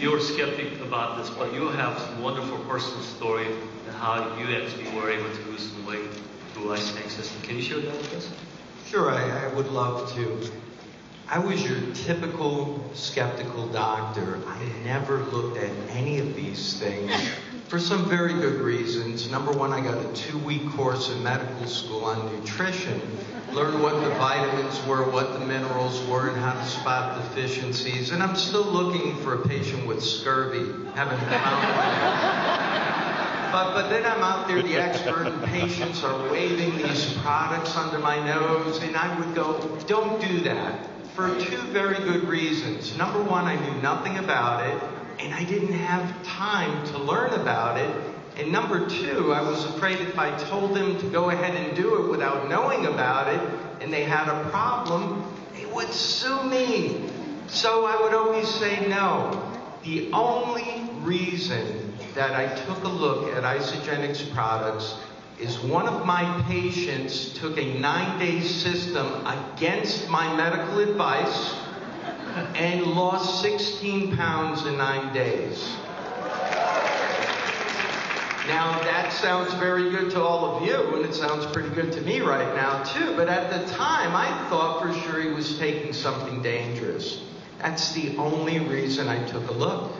you're skeptic about this, but you have some wonderful personal story and how you actually were able to lose some weight through Isagenix system. Can you share that with us? Sure, I would love to. I was your typical skeptical doctor. I never looked at any of these things for some very good reasons. Number one, I got a 2-week course in medical school on nutrition, learned what the vitamins were, what the minerals were, and how to spot deficiencies. And I'm still looking for a patient with scurvy. Haven't found one. But then I'm out there, the expert, and patients are waving these products under my nose, and I would go, don't do that. For 2 very good reasons. Number one, I knew nothing about it, and I didn't have time to learn about it. And number 2, I was afraid if I told them to go ahead and do it without knowing about it, and they had a problem, they would sue me. So I would always say no. The only reason that I took a look at Isagenix products is one of my patients took a 9-day system against my medical advice and lost 16 pounds in 9 days. Now that sounds very good to all of you, and it sounds pretty good to me right now too, but at the time I thought for sure he was taking something dangerous. That's the only reason I took a look.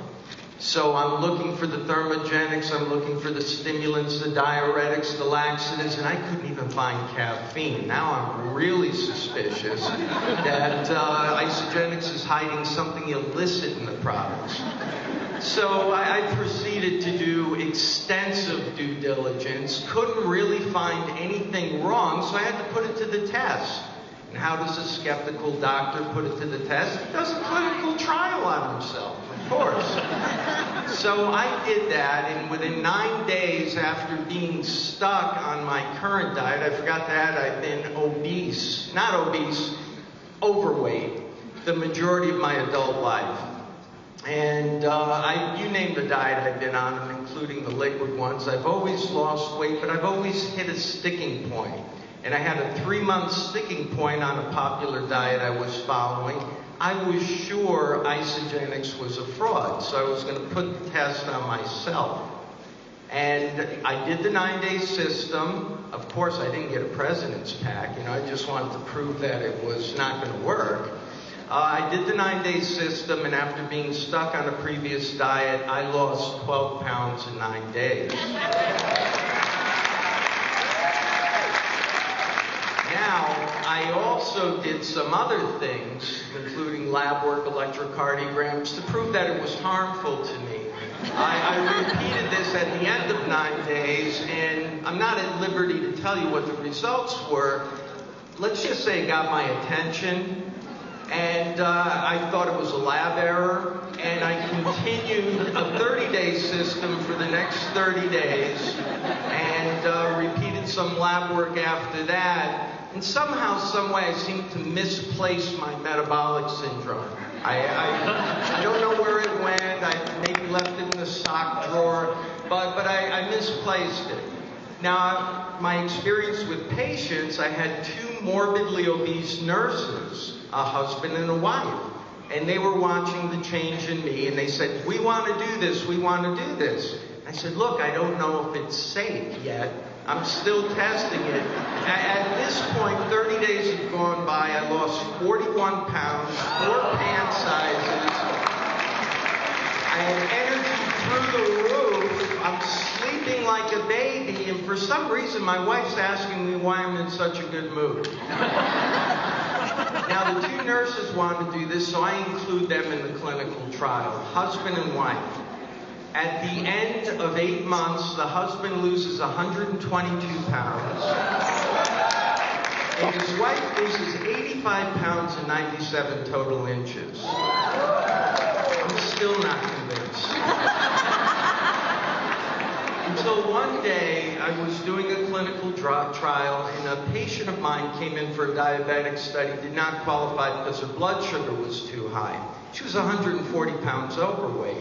So I'm looking for the thermogenics, I'm looking for the stimulants, the diuretics, the laxatives, and I couldn't even find caffeine. Now I'm really suspicious that Isagenix is hiding something illicit in the products. So I proceeded to do extensive due diligence, couldn't really find anything wrong, so I had to put it to the test. And how does a skeptical doctor put it to the test? He does a clinical trial on himself, of course. So I did that, and within 9 days after being stuck on my current diet, I forgot to add I've been obese, not obese, overweight, the majority of my adult life. And you name the diet I've been on, including the liquid ones. I've always lost weight, but I've always hit a sticking point. And I had a 3-month sticking point on a popular diet I was following. I was sure Isagenix was a fraud, so I was going to put the test on myself. And I did the 9-day system. Of course, I didn't get a president's pack. I just wanted to prove that it was not going to work. I did the 9-day system, and after being stuck on a previous diet, I lost 12 pounds in 9 days. Now, I also did some other things, including lab work, electrocardiograms, to prove that it was harmful to me. I repeated this at the end of 9 days, and I'm not at liberty to tell you what the results were. Let's just say it got my attention. And I thought it was a lab error, and I continued a 30-day system for the next 30 days, and repeated some lab work after that, and somehow, some way, I seemed to misplace my metabolic syndrome. I don't know where it went. I maybe left it in the sock drawer, but I misplaced it. Now, my experience with patients, I had 2 morbidly obese nurses, a husband and a wife. And they were watching the change in me, and they said, we want to do this, we want to do this. I said, look, I don't know if it's safe yet. I'm still testing it. At this point, 30 days had gone by. I lost 41 pounds, 4 pant sizes. I had energy through the roof. I'm sleeping like a baby, and for some reason, my wife's asking me why I'm in such a good mood. Now, the 2 nurses wanted to do this, so I include them in the clinical trial, husband and wife. At the end of 8 months, the husband loses 122 pounds, and his wife loses 85 pounds and 97 total inches. I'm still not convinced. Until one day, I was doing a clinical trial, and a patient of mine came in for a diabetic study, did not qualify because her blood sugar was too high. She was 140 pounds overweight.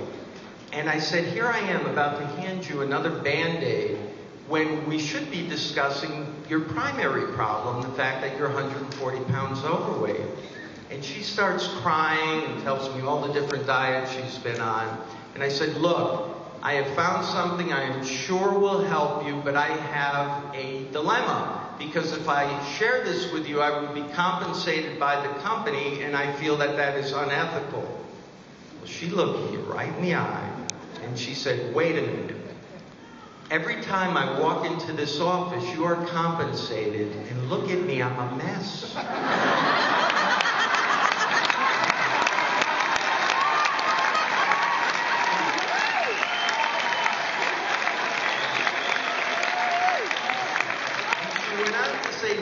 And I said, here I am about to hand you another Band-Aid when we should be discussing your primary problem, the fact that you're 140 pounds overweight. And she starts crying and tells me all the different diets she's been on. And I said, look, I have found something I am sure will help you, but I have a dilemma. Because if I share this with you, I would be compensated by the company, and I feel that that is unethical. Well, she looked me right in the eye, and she said, wait a minute. Every time I walk into this office, you are compensated, and look at me, I'm a mess.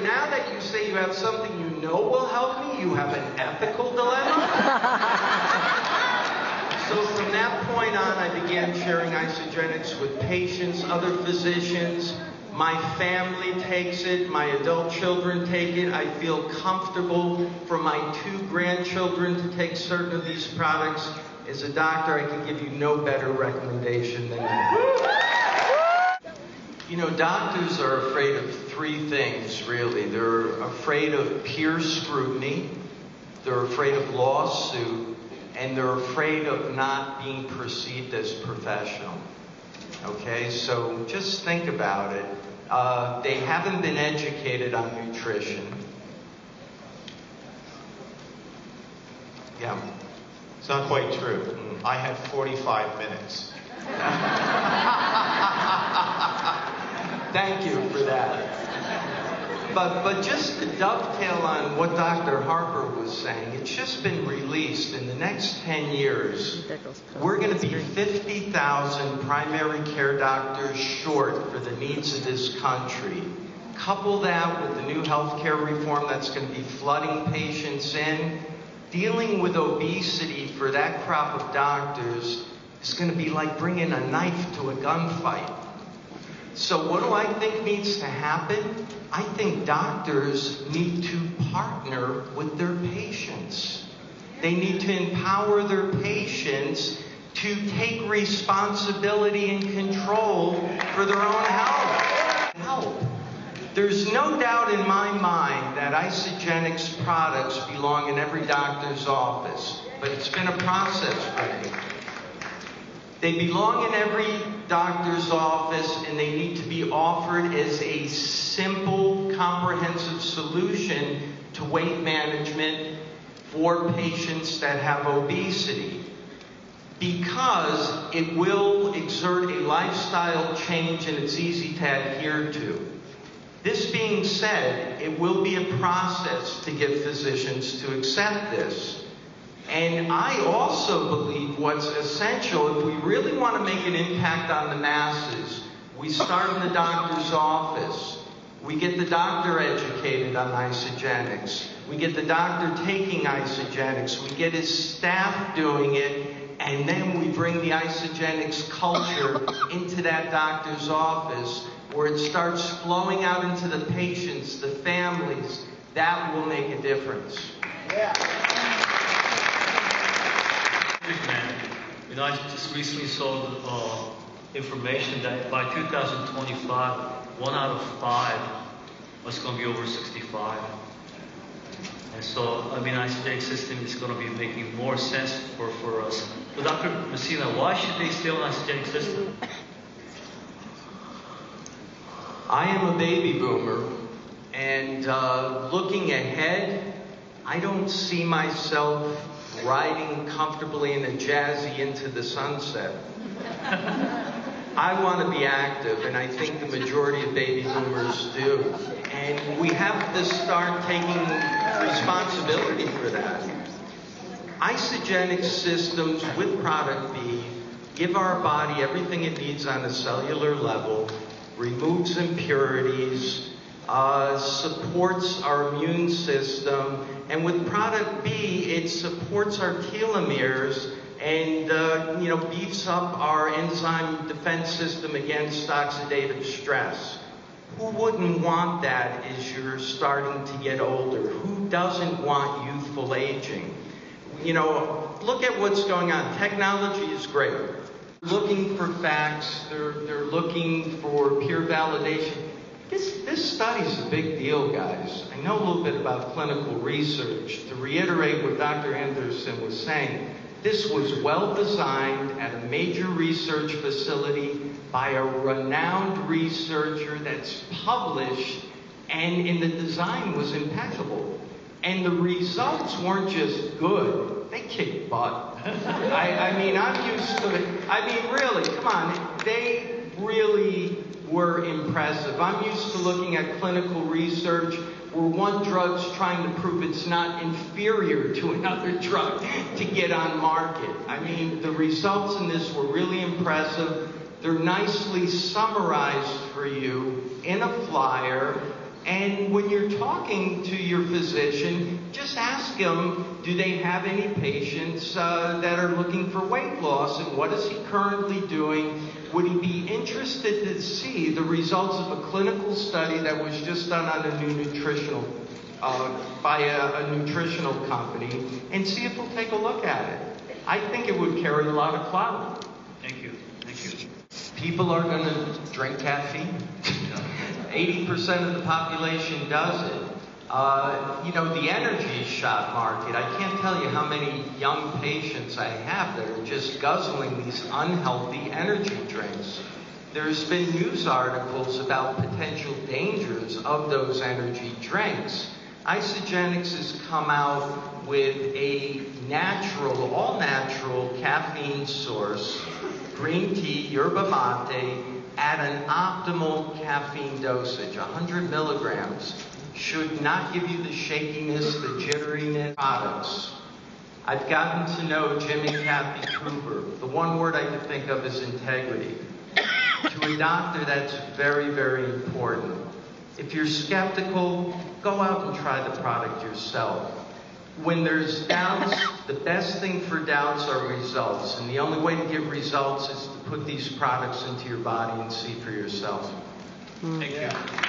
Now that you say you have something you know will help me, you have an ethical dilemma? So from that point on, I began sharing Isagenix with patients, other physicians. My family takes it. My adult children take it. I feel comfortable for my 2 grandchildren to take certain of these products. As a doctor, I can give you no better recommendation than that. You know, doctors are afraid of 3 things, really. They're afraid of peer scrutiny, they're afraid of lawsuit, and they're afraid of not being perceived as professional. Okay, so just think about it. They haven't been educated on nutrition. Yeah. It's not quite true. I had 45 minutes. Thank you for that. But just to dovetail on what Dr. Harper was saying, it's just been released in the next 10 years. We're going to be 50,000 primary care doctors short for the needs of this country. Couple that with the new healthcare reform that's going to be flooding patients in. Dealing with obesity for that crop of doctors is going to be like bringing a knife to a gunfight. So what do I think needs to happen? I think doctors need to partner with their patients. They need to empower their patients to take responsibility and control for their own health. There's no doubt in my mind that Isagenix products belong in every doctor's office, but it's been a process for me. They belong in every doctor's office, and they need to be offered as a simple, comprehensive solution to weight management for patients that have obesity, because it will exert a lifestyle change and it's easy to adhere to. This being said, it will be a process to get physicians to accept this. And I also believe what's essential, if we really want to make an impact on the masses, we start in the doctor's office. We get the doctor educated on Isagenix. We get the doctor taking Isagenix. We get his staff doing it. And then we bring the Isagenix culture into that doctor's office, where it starts flowing out into the patients, the families. That will make a difference. Yeah. Man, you know, I just recently saw information that by 2025, 1 out of 5 was going to be over 65. And so, I mean, Isagenix system is going to be making more sense for us. But Dr. Messina, why should they stay on Isagenix system? I am a baby boomer, and looking ahead, I don't see myself riding comfortably in a jazzy into the sunset. I want to be active, and I think the majority of baby boomers do. And we have to start taking responsibility for that. Isagenix systems with Product B give our body everything it needs on a cellular level, removes impurities, supports our immune system, and with Product B, it supports our telomeres and beefs up our enzyme defense system against oxidative stress. Who wouldn't want that as you're starting to get older? Who doesn't want youthful aging? You know, look at what's going on. Technology is great. They're looking for facts. They're looking for peer validation. This study's a big deal, guys. I know a little bit about clinical research. To reiterate what Dr. Anderson was saying, this was well designed at a major research facility by a renowned researcher that's published, and the design was impeccable. And the results weren't just good, they kicked butt. I mean, I'm used to it. I mean, really, come on, they really were impressive. I'm used to looking at clinical research where one drug's trying to prove it's not inferior to another drug to get on market. I mean, the results in this were really impressive. They're nicely summarized for you in a flyer. And when you're talking to your physician, just ask him, do they have any patients that are looking for weight loss, and what is he currently doing? Would he be interested to see the results of a clinical study that was just done on a new nutritional, by a nutritional company, and see if he'll take a look at it? I think it would carry a lot of clout. Thank you. Thank you. People are going to drink caffeine. 80% of the population does it. The energy shot market, I can't tell you how many young patients I have that are just guzzling these unhealthy energy drinks. There's been news articles about potential dangers of those energy drinks. Isagenix has come out with a natural, all-natural caffeine source, green tea, yerba mate, at an optimal caffeine dosage. 100 milligrams should not give you the shakiness, the jitteriness products. I've gotten to know Jim and Kathy Cooper. The one word I can think of is integrity. To a doctor, that's very, very important. If you're skeptical, go out and try the product yourself. When there's doubts, the best thing for doubts are results. And the only way to get results is to put these products into your body and see for yourself. Thank you.